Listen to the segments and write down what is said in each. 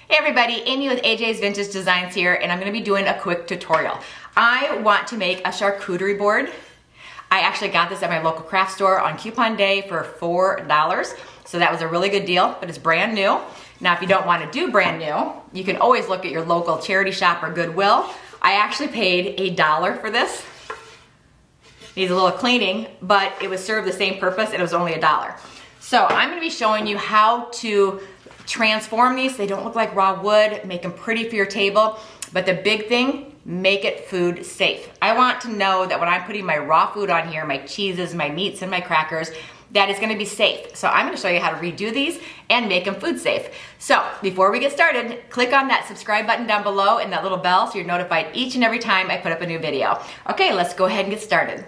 Hey everybody, Amy with AJ's Vintage Designs here, and I'm going to be doing a quick tutorial. I want to make a charcuterie board. I actually got this at my local craft store on coupon day for $4, so that was a really good deal, but it's brand new. Now if you don't want to do brand new, you can always look at your local charity shop or Goodwill. I actually paid $1 for this. Needs a little cleaning, but it was served the same purpose and it was only $1. So I'm going to be showing you how to transform these. They don't look like raw wood, make them pretty for your table, but the big thing, make it food safe. I want to know that when I'm putting my raw food on here, my cheeses, my meats, and my crackers, that is gonna be safe. So I'm gonna show you how to redo these and make them food safe. So before we get started, click on that subscribe button down below and that little bell so you're notified each and every time I put up a new video. Okay, let's go ahead and get started.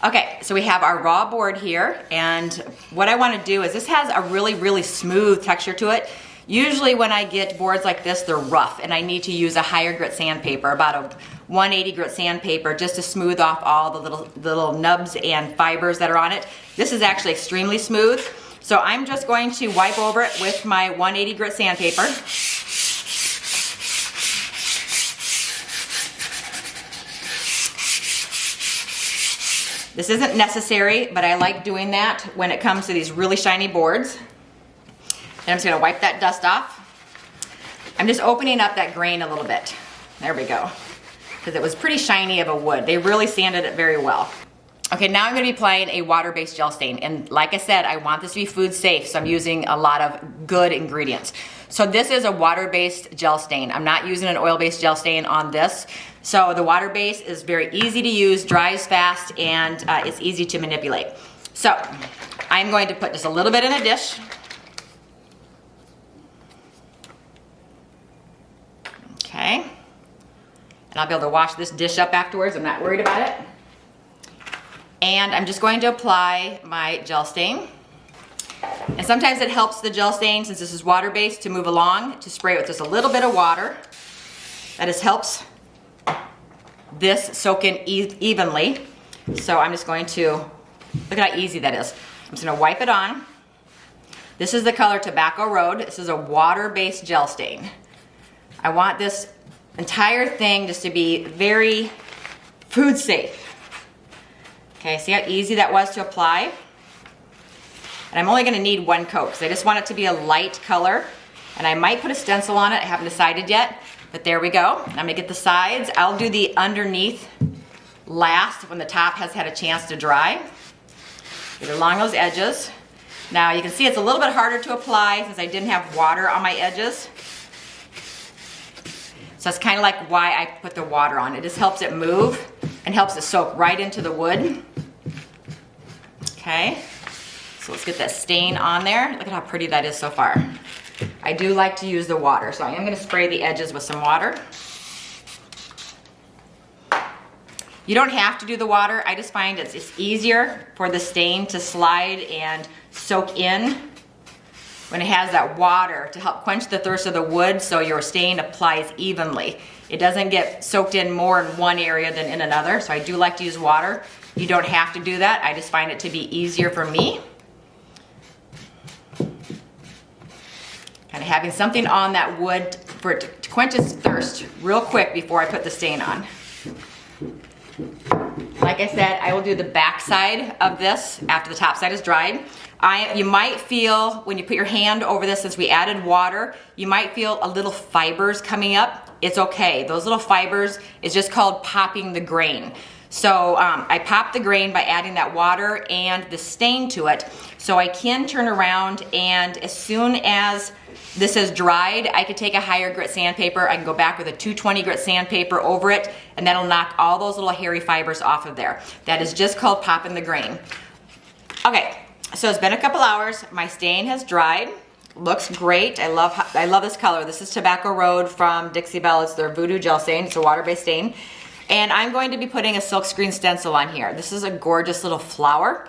Okay, so we have our raw board here, and what I want to do is this has a really smooth texture to it. Usually when I get boards like this, they're rough, and I need to use a higher grit sandpaper, about a 180 grit sandpaper, just to smooth off all the little nubs and fibers that are on it. This is actually extremely smooth, so I'm just going to wipe over it with my 180 grit sandpaper. This isn't necessary, but I like doing that when it comes to these really shiny boards. And I'm just gonna wipe that dust off. I'm just opening up that grain a little bit. There we go. Because it was pretty shiny of a wood. They really sanded it very well. Okay, now I'm gonna be applying a water-based gel stain. And like I said, I want this to be food safe, so I'm using a lot of good ingredients. So this is a water-based gel stain. I'm not using an oil-based gel stain on this. So the water-based is very easy to use, dries fast, and it's easy to manipulate. So I'm going to put just a little bit in a dish. Okay. And I'll be able to wash this dish up afterwards. I'm not worried about it. And I'm just going to apply my gel stain. And sometimes it helps the gel stain, since this is water-based, to move along, to spray it with just a little bit of water. That just helps this soak in evenly. So I'm just going to, look at how easy that is. I'm just gonna wipe it on. This is the color Tobacco Road. This is a water-based gel stain. I want this entire thing just to be very food safe. Okay, see how easy that was to apply? And I'm only gonna need one coat because I just want it to be a light color. And I might put a stencil on it, I haven't decided yet, but there we go. I'm gonna get the sides. I'll do the underneath last when the top has had a chance to dry. Get along those edges. Now you can see it's a little bit harder to apply since I didn't have water on my edges. So that's kind of like why I put the water on. It just helps it move and helps it soak right into the wood. Okay. So let's get that stain on there. Look at how pretty that is so far. I do like to use the water, so I am going to spray the edges with some water. You don't have to do the water. I just find it's easier for the stain to slide and soak in when it has that water to help quench the thirst of the wood, so your stain applies evenly. It doesn't get soaked in more in one area than in another, so I do like to use water. You don't have to do that. I just find it to be easier for me. Kind of having something on that wood for it to quench its thirst real quick before I put the stain on. Like I said, I will do the back side of this after the top side is dried. You might feel, when you put your hand over this, since we added water, you might feel a little fibers coming up. It's okay. Those little fibers is just called popping the grain. So I popped the grain by adding that water and the stain to it. So I can turn around, and as soon as this is dried, I could take a higher grit sandpaper. I can go back with a 220 grit sandpaper over it, and that'll knock all those little hairy fibers off of there. That is just called popping the grain. Okay, so it's been a couple hours. My stain has dried. Looks great. I love this color. This is Tobacco Road from Dixie Belle. It's their Voodoo Gel Stain. It's a water-based stain. And I'm going to be putting a silkscreen stencil on here. This is a gorgeous little flower.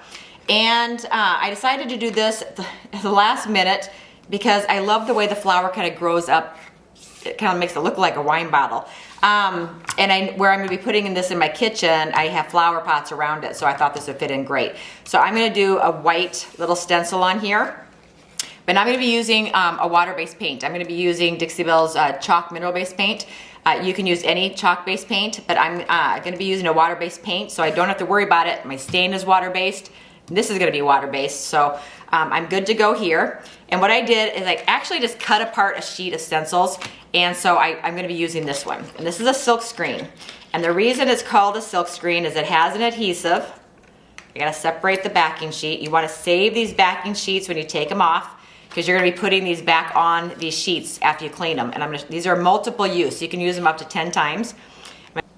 And I decided to do this at the last minute because I love the way the flower kind of grows up. It kind of makes it look like a wine bottle. And where I'm going to be putting this in my kitchen, I have flower pots around it, so I thought this would fit in great. So I'm going to do a white little stencil on here. but I'm gonna be using a water-based paint. I'm gonna be using Dixie Belle's chalk mineral-based paint. You can use any chalk-based paint, but I'm gonna be using a water-based paint, so I don't have to worry about it. My stain is water-based. This is gonna be water-based, so I'm good to go here. And what I did is I actually just cut apart a sheet of stencils, and so I'm gonna be using this one. And this is a silk screen. And the reason it's called a silk screen is it has an adhesive. You gotta separate the backing sheet. You wanna save these backing sheets when you take them off, because you're gonna be putting these back on these sheets after you clean them. And these are multiple use. You can use them up to 10 times.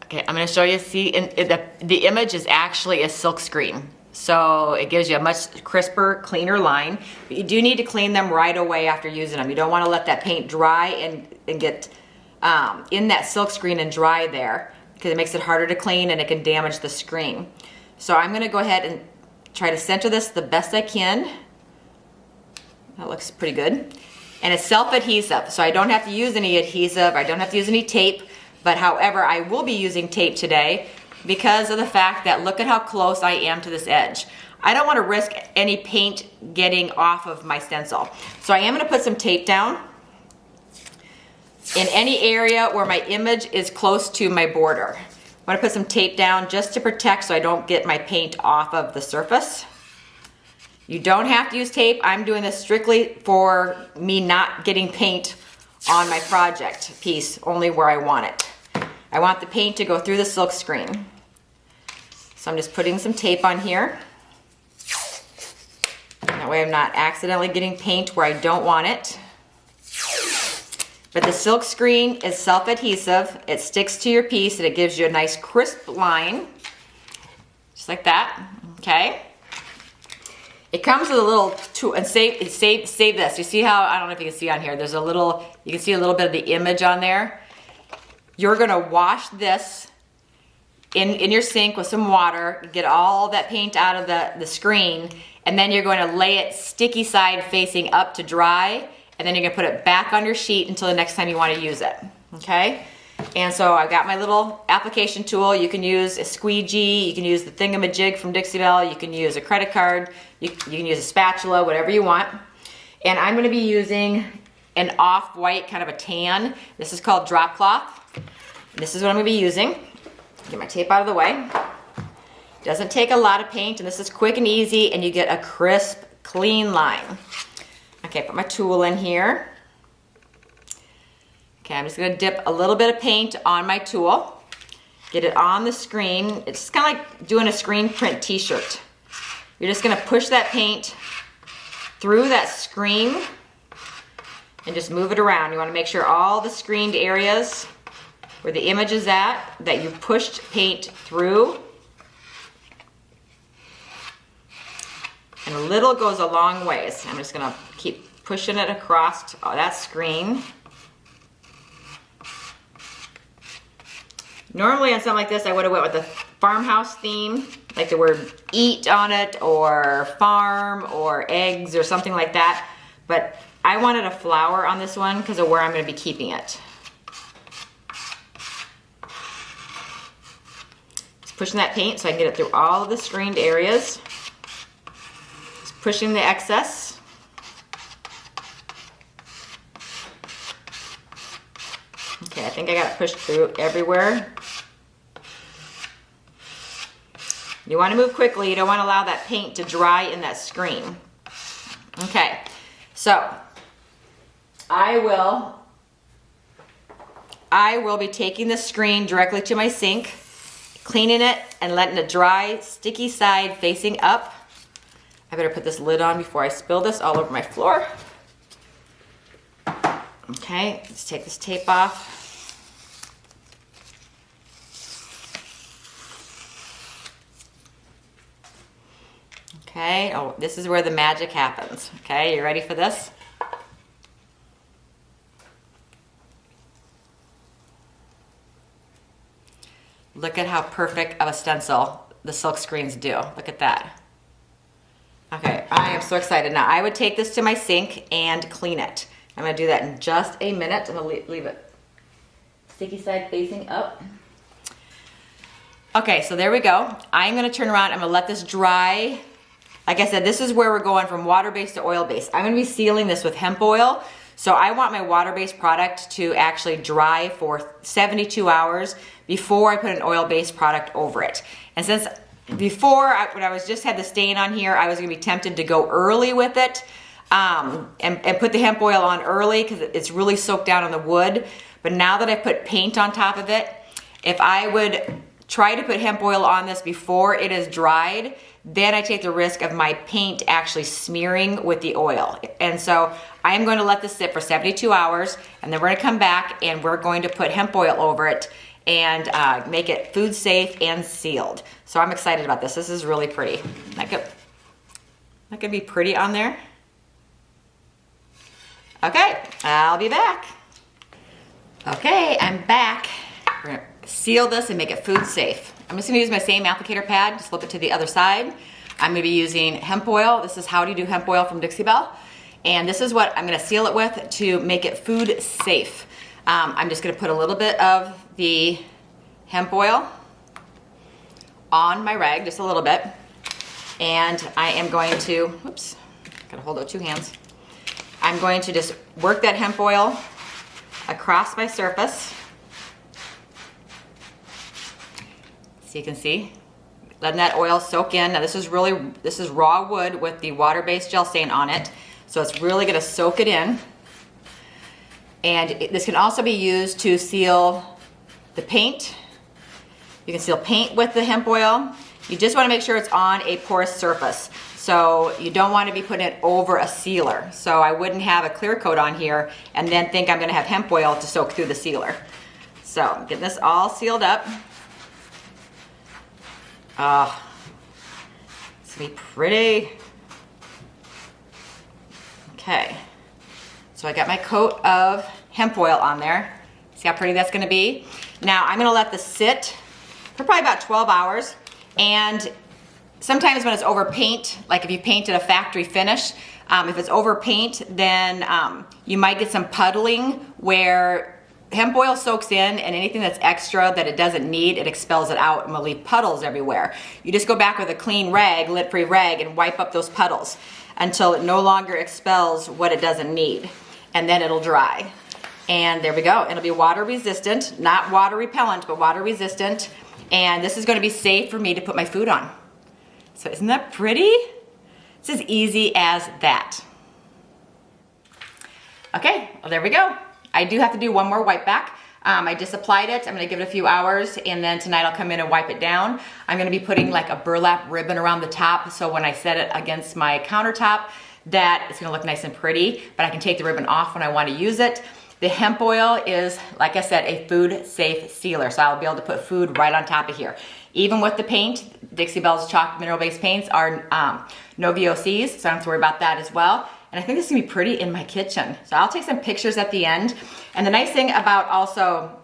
Okay, I'm gonna show you, see, the image is actually a silk screen. So it gives you a much crisper, cleaner line. But you do need to clean them right away after using them. You don't wanna let that paint dry and get in that silk screen and dry there, because it makes it harder to clean and it can damage the screen. So I'm gonna go ahead and try to center this the best I can. That looks pretty good. And it's self-adhesive, so I don't have to use any adhesive, I don't have to use any tape, but however, I will be using tape today because of the fact that look at how close I am to this edge. I don't wanna risk any paint getting off of my stencil. So I am gonna put some tape down in any area where my image is close to my border. I'm gonna put some tape down just to protect so I don't get my paint off of the surface. You don't have to use tape. I'm doing this strictly for me not getting paint on my project piece, only where I want it. I want the paint to go through the silk screen. So I'm just putting some tape on here. That way I'm not accidentally getting paint where I don't want it. But the silk screen is self-adhesive. It sticks to your piece and it gives you a nice crisp line. Just like that, okay? It comes with a little tool, and save this. You see how, I don't know if you can see on here, there's a little, you can see a little bit of the image on there. You're gonna wash this in your sink with some water, get all that paint out of the screen, and then you're going to lay it sticky side facing up to dry, and then you're gonna put it back on your sheet until the next time you wanna use it, okay? And so I've got my little application tool. You can use a squeegee, you can use the thingamajig from Dixie Belle, you can use a credit card, you can use a spatula, whatever you want. And I'm gonna be using an off-white, kind of a tan. This is called drop cloth. This is what I'm gonna be using. Get my tape out of the way. Doesn't take a lot of paint, and this is quick and easy, and you get a crisp, clean line. Okay, put my tool in here. Okay, I'm just gonna dip a little bit of paint on my tool, get it on the screen. It's kind of like doing a screen print t-shirt. You're just gonna push that paint through that screen and just move it around. You wanna make sure all the screened areas where the image is at, that you pushed paint through. And a little goes a long ways. I'm just gonna keep pushing it across that screen. Normally on something like this, I would have went with the farmhouse theme, like the word eat on it, or farm, or eggs, or something like that. But I wanted a flower on this one because of where I'm going to be keeping it. Just pushing that paint so I can get it through all of the screened areas. Just pushing the excess. Okay, I think I got it pushed through everywhere. You want to move quickly. You don't want to allow that paint to dry in that screen. Okay, so I will be taking the screen directly to my sink, cleaning it and letting it dry, sticky side facing up. I better put this lid on before I spill this all over my floor. Okay, let's take this tape off. Okay, oh, this is where the magic happens. Okay, you ready for this? Look at how perfect of a stencil the silk screens do. Look at that. Okay, I am so excited. Now, I would take this to my sink and clean it. I'm gonna do that in just a minute. I'm gonna leave it sticky side facing up. Okay, so there we go. I'm gonna turn around. I'm gonna let this dry Like I said, this is where we're going from water-based to oil-based. I'm gonna be sealing this with hemp oil. So I want my water-based product to actually dry for 72 hours before I put an oil-based product over it. And since before, when I was just had the stain on here, I was gonna be tempted to go early with it and put the hemp oil on early because it's really soaked down on the wood. But now that I put paint on top of it, if I would try to put hemp oil on this before it is dried, then I take the risk of my paint actually smearing with the oil. And so I am going to let this sit for 72 hours, and then we're gonna come back and we're going to put hemp oil over it and make it food safe and sealed. So I'm excited about this. This is really pretty. That could be pretty on there. Okay, I'll be back. Okay, I'm back. We're gonna seal this and make it food safe. I'm just gonna use my same applicator pad, just flip it to the other side. I'm gonna be using hemp oil. This is How Do You Do Hemp Oil from Dixie Belle. And this is what I'm gonna seal it with to make it food safe. I'm just gonna put a little bit of the hemp oil on my rag, just a little bit. And I am going to, whoops, gotta hold it with two hands. I'm going to just work that hemp oil across my surface. So you can see, letting that oil soak in. Now this is raw wood with the water-based gel stain on it. So it's really gonna soak it in. And this can also be used to seal the paint. You can seal paint with the hemp oil. You just wanna make sure it's on a porous surface. So you don't wanna be putting it over a sealer. So I wouldn't have a clear coat on here and then think I'm gonna have hemp oil to soak through the sealer. So I'm getting this all sealed up. It's gonna be pretty. Okay, so I got my coat of hemp oil on there. See how pretty that's gonna be? Now I'm gonna let this sit for probably about 12 hours. And sometimes when it's over paint, like if you painted a factory finish, if it's over paint, then you might get some puddling where hemp oil soaks in, and anything that's extra that it doesn't need, it expels it out and will leave puddles everywhere. You just go back with a clean rag, lint-free rag, and wipe up those puddles until it no longer expels what it doesn't need. And then it'll dry. And there we go. It'll be water resistant, not water repellent, but water resistant. And this is gonna be safe for me to put my food on. So isn't that pretty? It's as easy as that. Okay, well there we go. I do have to do one more wipe back. I just applied it. I'm gonna give it a few hours, and then tonight I'll come in and wipe it down. I'm gonna be putting like a burlap ribbon around the top, so when I set it against my countertop, that it's gonna look nice and pretty, but I can take the ribbon off when I wanna use it. The hemp oil is, like I said, a food safe sealer, so I'll be able to put food right on top of here. Even with the paint, Dixie Belle's chalk mineral-based paints are no VOCs, so I don't have to worry about that as well. And I think this is gonna be pretty in my kitchen. So I'll take some pictures at the end. And the nice thing about also,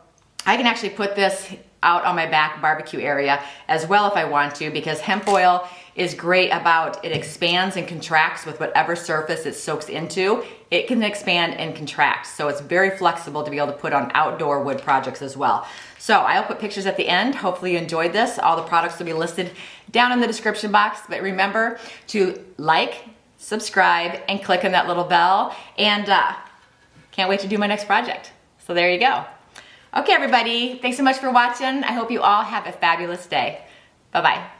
I can actually put this out on my back barbecue area as well if I want to, because hemp oil is great about, it expands and contracts with whatever surface it soaks into. It can expand and contract. So it's very flexible to be able to put on outdoor wood projects as well. So I'll put pictures at the end. Hopefully you enjoyed this. All the products will be listed down in the description box. But remember to like, subscribe, and click on that little bell. And can't wait to do my next project. So there you go. Okay, everybody. Thanks so much for watching. I hope you all have a fabulous day. Bye-bye.